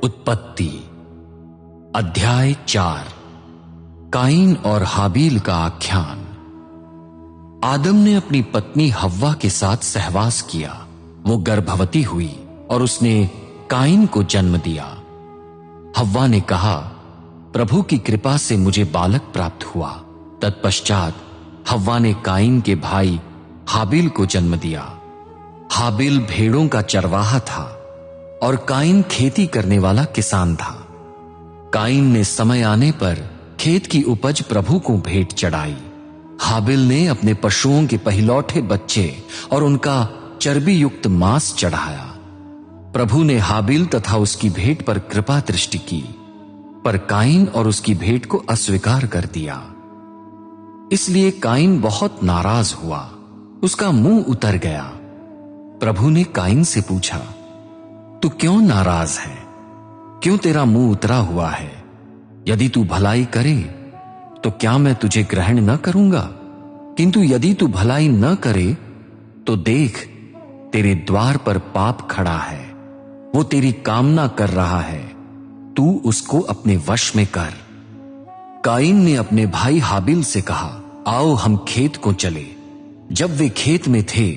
उत्पत्ति अध्याय 4 काइन और हाबील का आख्यान। आदम ने अपनी पत्नी हव्वा के साथ सहवास किया। वो गर्भवती हुई और उसने काइन को जन्म दिया। हव्वा ने कहा, प्रभु की कृपा से मुझे बालक प्राप्त हुआ। तत्पश्चात हव्वा ने काइन के भाई हाबील को जन्म दिया। हाबील भेड़ों का चरवाहा था और काइन खेती करने वाला किसान था। काइन ने समय आने पर खेत की उपज प्रभु को भेंट चढ़ाई। हाबील ने अपने पशुओं के पहिलौठे बच्चे और उनका चर्बी युक्त मांस चढ़ाया। प्रभु ने हाबील तथा उसकी भेंट पर कृपा दृष्टि की, पर काइन और उसकी भेंट को अस्वीकार कर दिया। इसलिए काइन बहुत नाराज हुआ, उसका मुंह उतर गया। प्रभु ने काइन से पूछा, तू क्यों नाराज है? क्यों तेरा मुंह उतरा हुआ है? यदि तू भलाई करे तो क्या मैं तुझे ग्रहण न करूंगा? किंतु यदि तू भलाई न करे तो देख, तेरे द्वार पर पाप खड़ा है, वो तेरी कामना कर रहा है, तू उसको अपने वश में कर। काइन ने अपने भाई हाबील से कहा, आओ हम खेत को चले। जब वे खेत में थे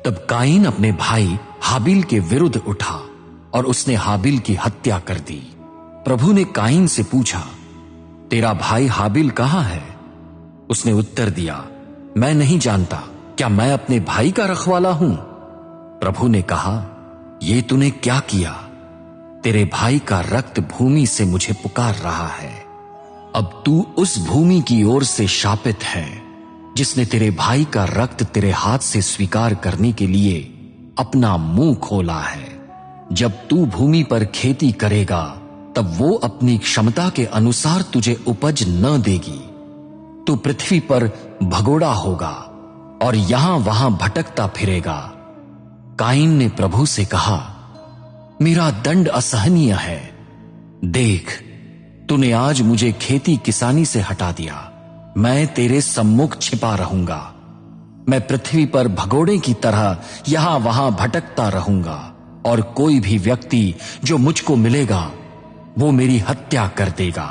तब काइन अपने भाई हाबील के विरुद्ध उठा और उसने हाबील की हत्या कर दी। प्रभु ने काइन से पूछा, तेरा भाई हाबील कहां है? उसने उत्तर दिया, मैं नहीं जानता, क्या मैं अपने भाई का रखवाला हूं? प्रभु ने कहा, ये तूने क्या किया? तेरे भाई का रक्त भूमि से मुझे पुकार रहा है। अब तू उस भूमि की ओर से शापित है जिसने तेरे भाई का रक्त तेरे हाथ से स्वीकार करने के लिए अपना मुंह खोला है। जब तू भूमि पर खेती करेगा तब वो अपनी क्षमता के अनुसार तुझे उपज न देगी। तू पृथ्वी पर भगोड़ा होगा और यहां वहां भटकता फिरेगा। काइन ने प्रभु से कहा, मेरा दंड असहनीय है। देख, तूने आज मुझे खेती किसानी से हटा दिया। मैं तेरे सम्मुख छिपा रहूंगा। मैं पृथ्वी पर भगोड़े की तरह यहां वहां भटकता रहूंगा और कोई भी व्यक्ति जो मुझको मिलेगा वो मेरी हत्या कर देगा।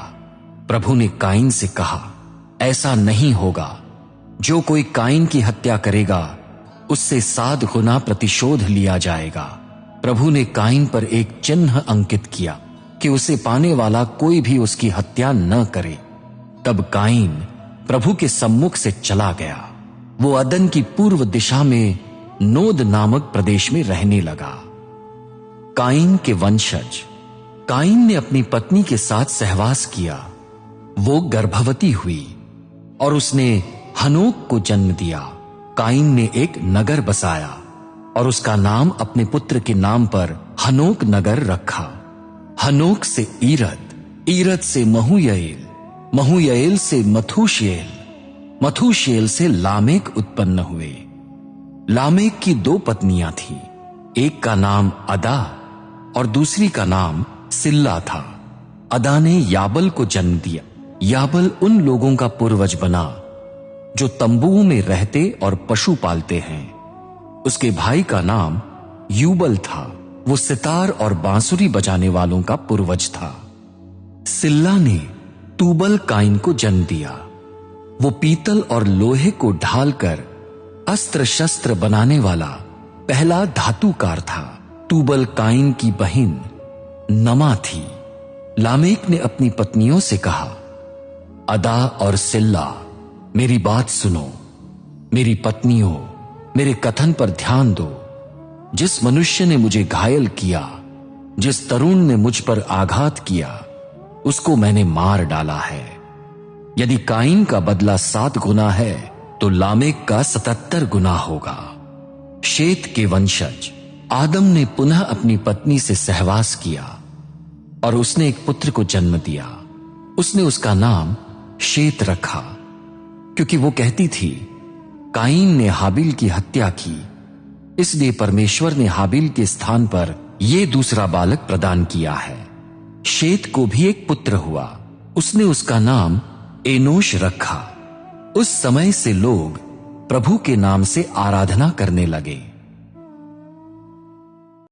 प्रभु ने काइन से कहा, ऐसा नहीं होगा। जो कोई काइन की हत्या करेगा उससे 7 गुना प्रतिशोध लिया जाएगा। प्रभु ने काइन पर एक चिन्ह अंकित किया कि उसे पाने वाला कोई भी उसकी हत्या न करे। तब काइन प्रभु के सम्मुख से चला गया। वो अदन की पूर्व दिशा में नोद नामक प्रदेश में रहने लगा। काइन के वंशज। काइन ने अपनी पत्नी के साथ सहवास किया। वो गर्भवती हुई और उसने हनोक को जन्म दिया। काइन ने एक नगर बसाया और उसका नाम अपने पुत्र के नाम पर हनोक नगर रखा। हनोक से ईरद, ईरद से महूयएल, महूयएल से मथूशेल, मथूशेल से लामेक उत्पन्न हुए। लामेक की 2 पत्नियां थीं, एक का नाम अदा और दूसरी का नाम सिल्ला था। अदा ने याबल को जन्म दिया। याबल उन लोगों का पूर्वज बना जो तंबुओं में रहते और पशु पालते हैं। उसके भाई का नाम यूबल था। वो सितार और बांसुरी बजाने वालों का पूर्वज था। सिल्ला ने तूबल काइन को जन्म दिया। वो पीतल और लोहे को ढालकर अस्त्र शस्त्र बनाने वाला पहला धातुकार था। तूबल काइन की बहन नमा थी। लामेक ने अपनी पत्नियों से कहा, अदा और सिल्ला, मेरी बात सुनो। मेरी पत्नियों, मेरे कथन पर ध्यान दो। जिस मनुष्य ने मुझे घायल किया, जिस तरुण ने मुझ पर आघात किया, उसको मैंने मार डाला है। यदि काइन का बदला 7 गुना है तो लामेक का 77 गुना होगा। शेत के वंशज। आदम ने पुनः अपनी पत्नी से सहवास किया और उसने एक पुत्र को जन्म दिया। उसने उसका नाम शेत रखा, क्योंकि वो कहती थी, काइन ने हाबील की हत्या की, इसलिए परमेश्वर ने हाबील के स्थान पर यह दूसरा बालक प्रदान किया है। शेत को भी एक पुत्र हुआ। उसने उसका नाम एनोश रखा। उस समय से लोग प्रभु के नाम से आराधना करने लगे।